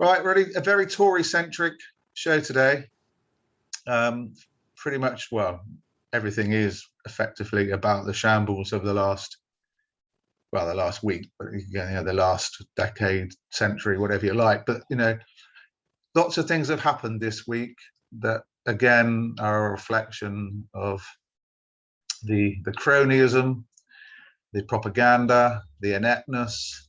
Right, really a very Tory-centric show today. Pretty much, well, everything is effectively about the shambles of the last week, but the last decade, century, whatever you like. But lots of things have happened this week that again are a reflection of the cronyism, the propaganda, the ineptness,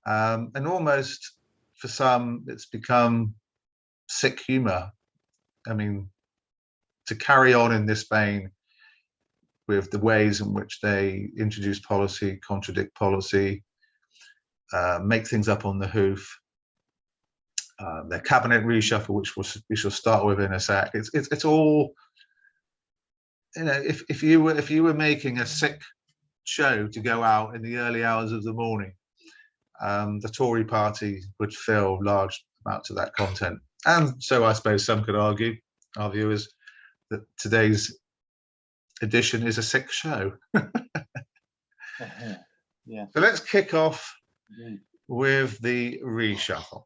and almost for some it's become sick humor. I mean, to carry on in this vein with the ways in which they introduce policy, contradict policy, make things up on the hoof, their cabinet reshuffle, which we shall start with in a sec. It's all, if you were making a sick show to go out in the early hours of the morning, the Tory party would fill large amounts of that content. And so I suppose some could argue, our viewers, that today's edition is a sick show. Yeah. So let's kick off with the reshuffle.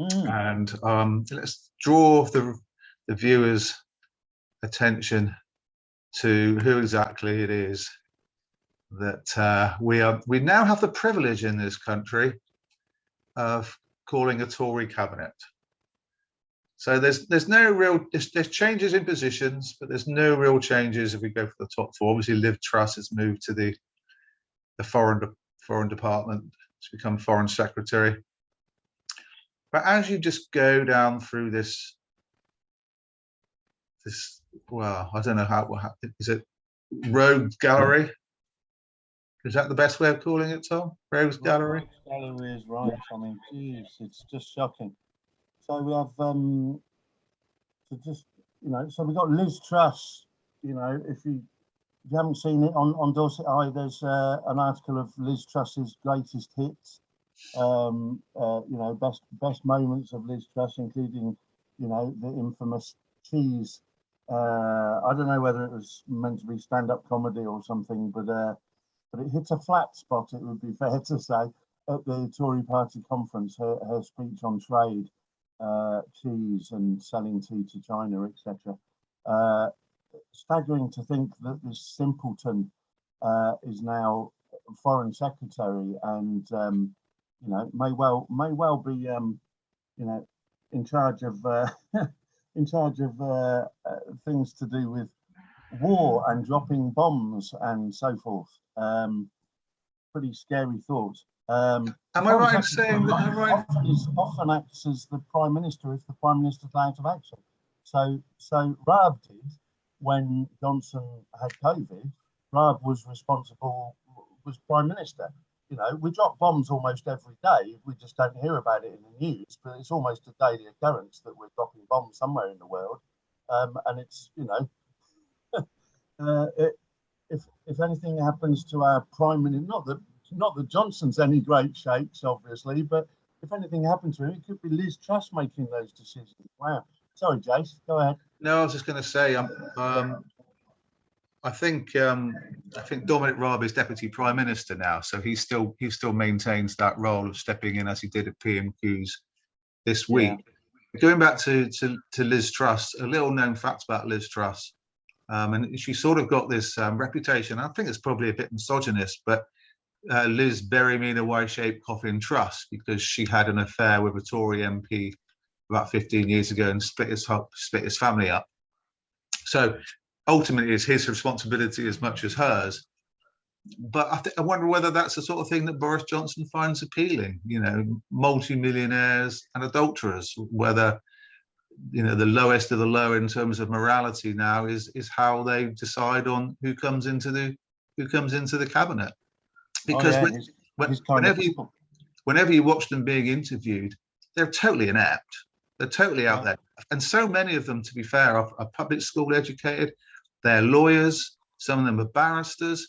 And let's draw the viewers' attention to who exactly it is that we now have the privilege in this country of calling a Tory cabinet. So there's no real there's changes in positions, but there's no real changes if we go for the top four. Obviously, Liv Truss has moved to the foreign department to become foreign secretary. But as you just go down through this, well, I don't know how is it rogues gallery? Is that the best way of calling it, Tom? Rogues gallery. Rogues gallery is right. I mean, geez, it's just shocking. So we have so we got Liz Truss. If you haven't seen it on Dorset Eye, there's an article of Liz Truss's greatest hits. Best moments of Liz Truss, including the infamous cheese. I don't know whether it was meant to be stand-up comedy or something, but it hit a flat spot, it would be fair to say, at the Tory party conference. Her speech on trade, cheese and selling tea to China, etc. Staggering to think that this simpleton is now foreign secretary and may well be in charge of things to do with war and dropping bombs and so forth. Pretty scary thought. Am I right in saying that often acts as the prime minister if the prime minister's out of action? So Raab did when Johnson had COVID. Raab was prime minister. We drop bombs almost every day. We just don't hear about it in the news, but it's almost a daily occurrence that we're dropping bombs somewhere in the world. And it's if anything happens to our prime minister, not that Johnson's any great shakes, obviously, but if anything happened to him, it could be Liz Truss making those decisions. Wow. Sorry, Jace, go ahead. No, I was just going to say, I think Dominic Raab is deputy prime minister now, so he still maintains that role of stepping in as he did at PMQs this week. Yeah. Going back to Liz Truss, a little known fact about Liz Truss, and she sort of got this reputation. I think it's probably a bit misogynist, but Liz bury me in a Y-shaped coffin Truss, because she had an affair with a Tory MP about 15 years ago and split his family up. So ultimately, it's his responsibility as much as hers. But I wonder whether that's the sort of thing that Boris Johnson finds appealing. Multi-millionaires and adulterers. Whether the lowest of the low in terms of morality now is how they decide on who comes into the cabinet. Because whenever you watch them being interviewed, they're totally inept. They're totally out there. And so many of them, to be fair, are public school educated. They're lawyers. Some of them are barristers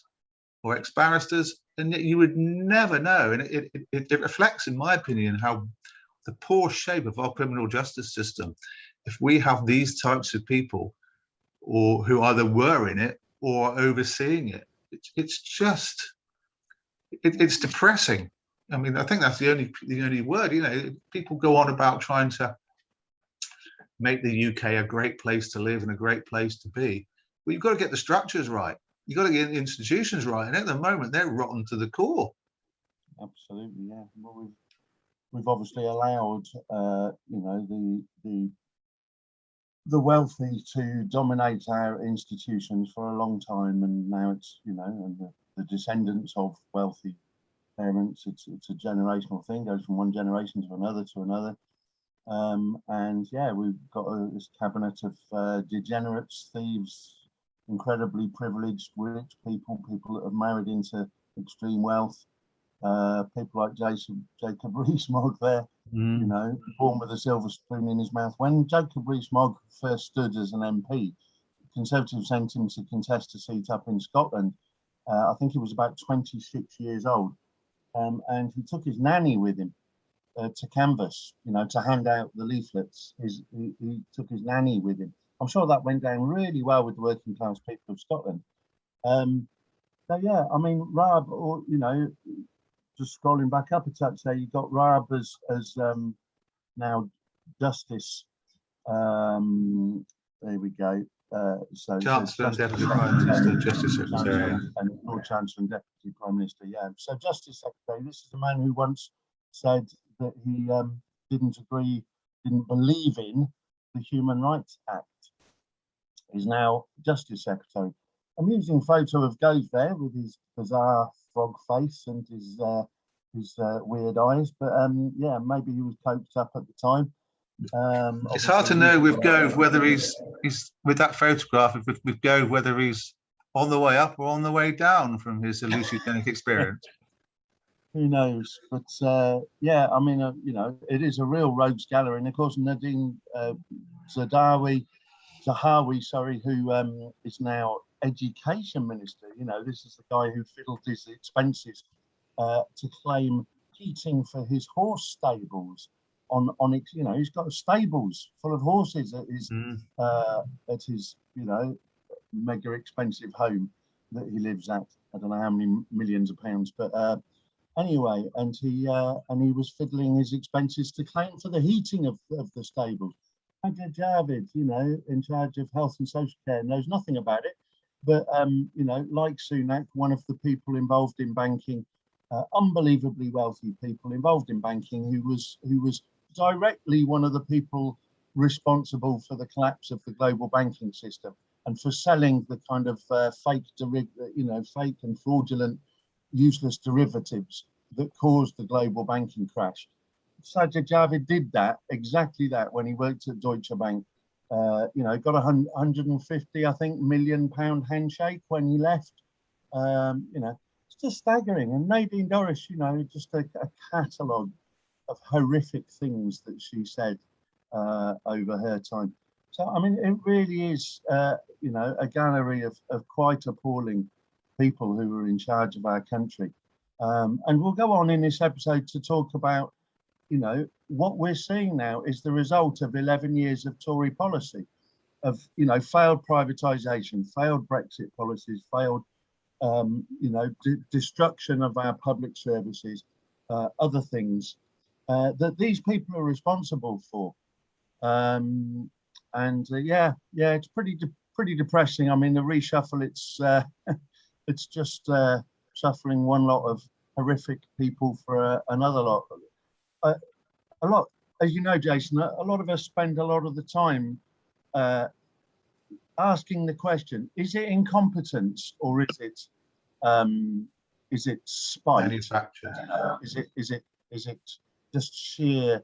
or ex-barristers. And yet you would never know. And it reflects, in my opinion, how the poor shape of our criminal justice system, if we have these types of people or who either were in it or overseeing it, it's depressing. I mean, I think that's the only word. You know, people go on about trying to make the UK a great place to live and a great place to be. Well, you've got to get the structures right. You've got to get the institutions right. And at the moment, they're rotten to the core. Absolutely, yeah. Well, we've obviously allowed, you know, the wealthy to dominate our institutions for a long time, and now it's, you know, and the descendants of wealthy parents, it's a generational thing, goes from one generation to another. And yeah, we've got this cabinet of degenerates, thieves, incredibly privileged rich people that have married into extreme wealth, people like Jacob Rees-Mogg there, you know, born with a silver spoon in his mouth. When Jacob Rees-Mogg first stood as an MP, Conservatives sent him to contest a seat up in Scotland. I think he was about 26 years old, and he took his nanny with him to canvass, you know, to hand out the leaflets. He took his nanny with him. I'm sure that went down really well with the working class people of Scotland. So yeah, I mean, Raab, or, you know, just scrolling back up a touch there, you got Raab as now Justice. There we go. So Chancellor and Deputy Prime Minister, Justice Secretary, and Lord Chancellor and Deputy Prime Minister. Yeah. So Justice Secretary. This is a man who once said that he didn't believe in the Human Rights Act. He's now Justice Secretary. Amusing photo of Gove there with his bizarre frog face and his weird eyes, but yeah, maybe he was coked up at the time. It's hard to know with Gove whether he's with that photograph with Gove whether he's on the way up or on the way down from his hallucinogenic experience. Who knows? But yeah, I mean, you know, it is a real rogues gallery, and of course Nadine Zahawi, who is now Education Minister. You know, this is the guy who fiddled his expenses to claim heating for his horse stables on it. You know, he's got stables full of horses at his you know, mega expensive home that he lives at. I don't know how many millions of pounds, but anyway, and he was fiddling his expenses to claim for the heating of the stables. Ajay Javid, you know, in charge of health and social care, knows nothing about it. But you know, like Sunak, one of the people involved in banking, unbelievably wealthy people involved in banking, who was directly one of the people responsible for the collapse of the global banking system and for selling the kind of fake and fraudulent, useless derivatives that caused the global banking crash. Sajid Javid did exactly that when he worked at Deutsche Bank. You know, got 150, I think, £1 million handshake when he left. You know, it's just staggering. And Nadine Dorries, you know, just a catalogue of horrific things that she said over her time. So, I mean, it really is, you know, a gallery of quite appalling people who are in charge of our country. And we'll go on in this episode to talk about, you know, what we're seeing now is the result of 11 years of Tory policy, of, you know, failed privatisation, failed Brexit policies, failed, you know, destruction of our public services, other things that these people are responsible for. Yeah, it's pretty depressing. I mean, the reshuffle, it's just shuffling one lot of horrific people for another lot. A lot, as you know, Jason, a lot of us spend a lot of the time asking the question: is it incompetence or is it spite? Manufactured. Is it just sheer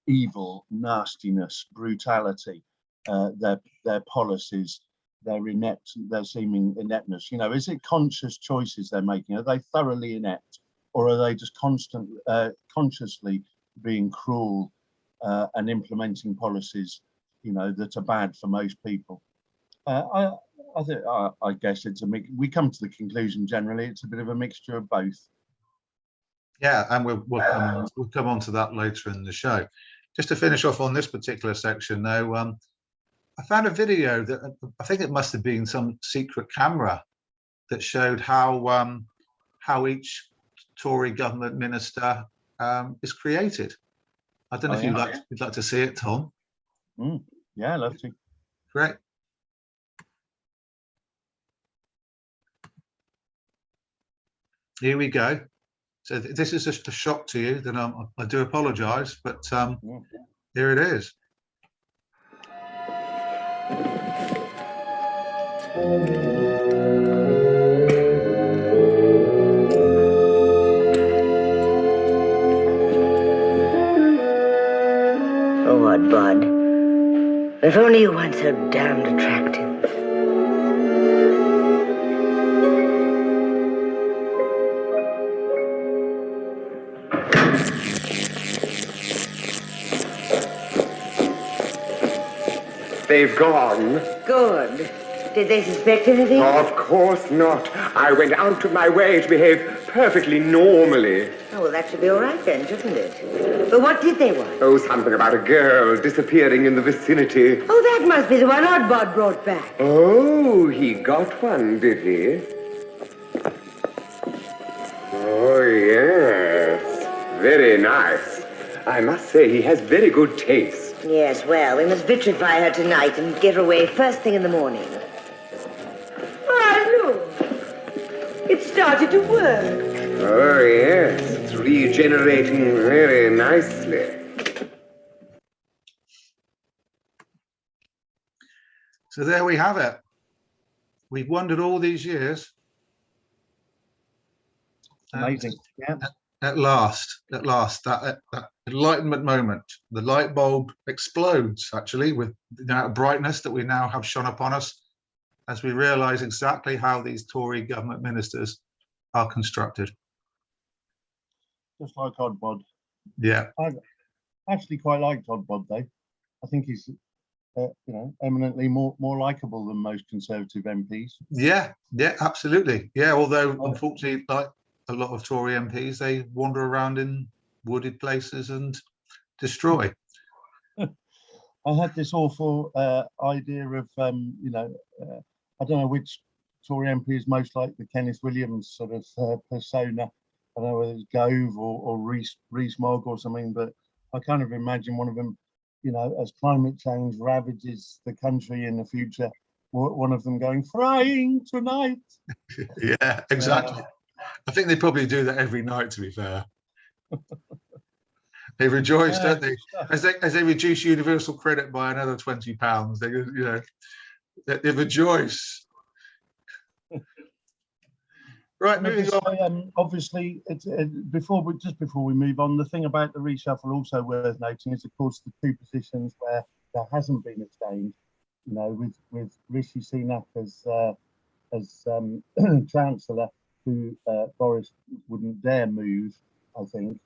evil, nastiness, brutality? Their policies, their seeming ineptness. You know, is it conscious choices they're making? Are they thoroughly inept, or are they just consciously being cruel and implementing policies, you know, that are bad for most people? I guess it's a mix. We come to the conclusion generally it's a bit of a mixture of both. Yeah, and we'll come on to that later in the show. Just to finish off on this particular section, though, I found a video that I think it must have been some secret camera that showed how each Tory government minister is created. I don't know if you'd like to see it, Tom. Yeah, I'd love to. Great. Here we go. So this is just a shock to you, then I do apologise, but here it is. Oh, what, Bud? If only you weren't so damned attractive. They've gone. Good. Did they suspect anything? Of course not. I went out of my way to behave perfectly normally. Oh, well, that should be all right then, shouldn't it? But what did they want? Oh, something about a girl disappearing in the vicinity. Oh, that must be the one Oddbod brought back. Oh, he got one, did he? Oh, yes. Very nice. I must say he has very good taste. Yes, well, we must vitrify her tonight and get her away first thing in the morning. Ah, look. It started to work. Oh, yes. It's regenerating very nicely. So there we have it. We've wondered all these years. Amazing. Yeah. At last, that enlightenment moment, the light bulb explodes, actually, with the amount of brightness that we now have shone upon us as we realise exactly how these Tory government ministers are constructed. Just like Oddbod. Yeah. I actually quite liked Oddbod, though. I think he's, eminently more likeable than most Conservative MPs. Yeah, absolutely. Yeah, although, unfortunately, like a lot of Tory MPs, they wander around in wooded places and destroy. I had this awful idea of, I don't know which Tory MP is most like the Kenneth Williams sort of persona. I don't know whether it's Gove or Rees-Mogg or something, but I kind of imagine one of them, as climate change ravages the country in the future, one of them going, frying tonight. Yeah, exactly. I think they probably do that every night, to be fair. They rejoice, don't they? As they reduce universal credit by another £20, they rejoice. Right, moving on. Obviously, before we move on, the thing about the reshuffle also worth noting is, of course, the two positions where there hasn't been a change. With Rishi Sunak as Chancellor, who Boris wouldn't dare move, I think.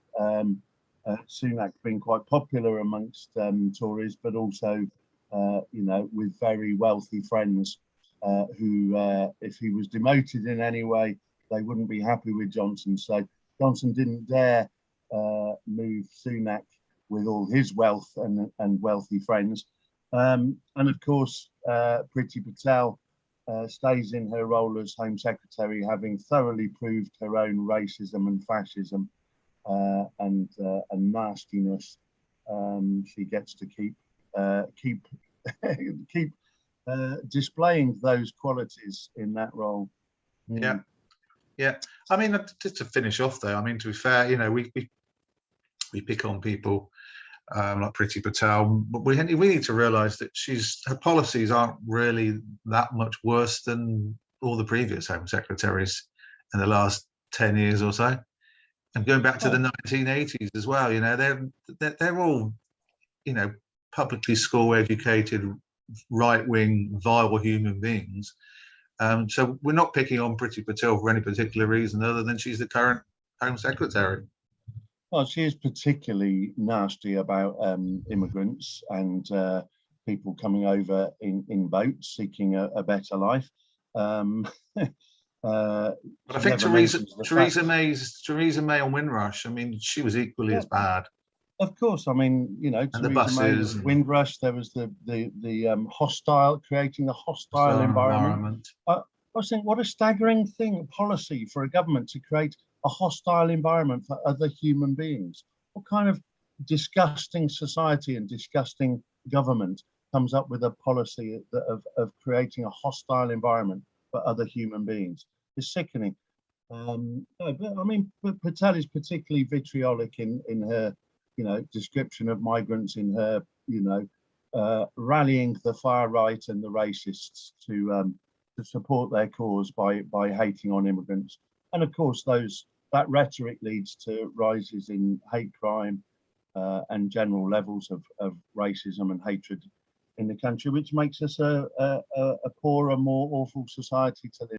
Sunak being quite popular amongst Tories, but also, with very wealthy friends who, if he was demoted in any way, they wouldn't be happy with Johnson. So Johnson didn't dare move Sunak with all his wealth and wealthy friends. And of course, Priti Patel stays in her role as Home Secretary, having thoroughly proved her own racism and fascism and nastiness. She gets to keep displaying those qualities in that role. Yeah. I mean, just to finish off, though, I mean, to be fair, we pick on people like Priti Patel, but we need to realise that her policies aren't really that much worse than all the previous Home Secretaries in the last 10 years or so. And going back to the 1980s as well, they're all, publicly school-educated, right-wing, vile human beings. So we're not picking on Priti Patel for any particular reason other than she's the current Home Secretary. Well, she is particularly nasty about immigrants and people coming over in boats seeking a better life. But I think Theresa May on Windrush, I mean, she was equally as bad. Of course, I mean, and the buses, Windrush. There was the creating the hostile environment. I was thinking, what a staggering policy for a government to create a hostile environment for other human beings? What kind of disgusting society and disgusting government comes up with a policy of creating a hostile environment for other human beings? It's sickening. No, but I mean, Patel is particularly vitriolic in her, description of migrants, in her, rallying the far right and the racists to support their cause by hating on immigrants. And of course, that rhetoric leads to rises in hate crime and general levels of racism and hatred in the country, which makes us a poorer, more awful society to live in.